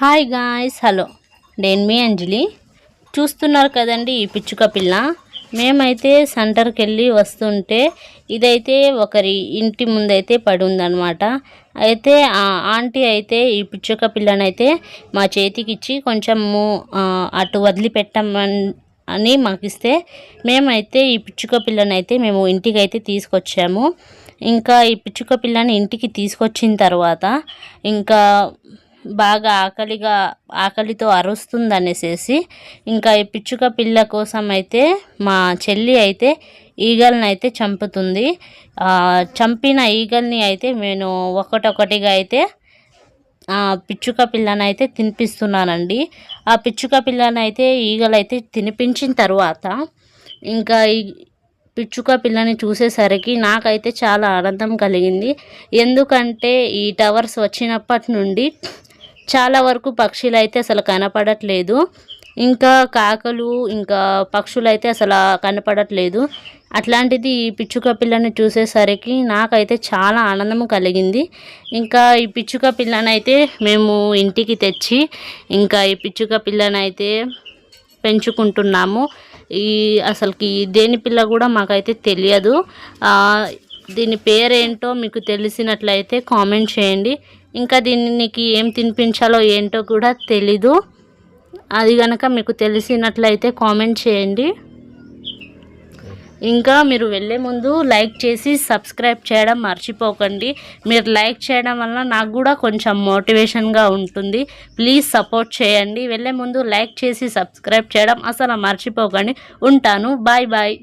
Hi guys, hello. నేను మీ అంజలి. చూస్తున్నారు కదండి ఈ పిచ్చుక పిల్ల. మేమైతే సెంటర్కి వెళ్ళి వస్తుంటే ఇదైతే ఒకరి ఇంటి ముందైతే పడి ఉందన్నమాట. అయితే ఆ ఆంటీ అయితే ఈ పిచ్చుక పిల్లనైతే మా చేతికి ఇచ్చి కొంచెము అటు వదిలిపెట్టమని మాకు ఇస్తే మేమైతే ఈ పిచ్చుక పిల్లనైతే మేము ఇంటికైతే తీసుకొచ్చాము. ఇంకా ఈ పిచ్చుక పిల్లని ఇంటికి తీసుకొచ్చిన తర్వాత ఇంకా బాగా ఆకలితో అరుస్తుందనేసేసి ఇంకా ఈ పిచ్చుక పిల్ల కోసం అయితే మా చెల్లి అయితే ఈగల్ని అయితే చంపుతుంది. చంపిన ఈగల్ని అయితే నేను ఒకటొకటిగా అయితే పిచ్చుక పిల్లని అయితే తినిపిస్తున్నానండి. ఆ పిచ్చుక పిల్లని అయితే ఈగలైతే తినిపించిన తర్వాత ఇంకా ఈ పిచ్చుక పిల్లని చూసేసరికి నాకైతే చాలా ఆనందం కలిగింది. ఎందుకంటే ఈ టవర్స్ వచ్చినప్పటి నుండి చాలా వరకు పక్షులు అయితే అసలు కనపడట్లేదు. ఇంకా కాకలు ఇంకా పక్షులు అయితే అసలు కనపడట్లేదు. అట్లాంటిది ఈ పిచ్చుక పిల్లని చూసేసరికి నాకైతే చాలా ఆనందం కలిగింది. ఇంకా ఈ పిచ్చుక పిల్లనైతే మేము ఇంటికి తెచ్చి ఇంకా ఈ పిచ్చుక పిల్లనైతే పెంచుకుంటున్నాము. అసలుకి దేని పిల్ల కూడా మాకైతే తెలియదు. దీని పేరేంటో మీకు తెలిసినట్లయితే కామెంట్ చేయండి. ఇంకా దీనికి ఏం తినిపించాలో ఏంటో కూడా తెలీదు. అది కనుక మీకు తెలిసినట్లయితే కామెంట్ చేయండి. ఇంకా మీరు వెళ్ళే ముందు లైక్ చేసి సబ్స్క్రైబ్ చేయడం మర్చిపోకండి. మీరు లైక్ చేయడం వల్ల నాకు కూడా కొంచెం మోటివేషన్గా ఉంటుంది. ప్లీజ్ సపోర్ట్ చేయండి. వెళ్ళే ముందు లైక్ చేసి సబ్స్క్రైబ్ చేయడం అసలు మర్చిపోకండి. ఉంటాను. Bye bye.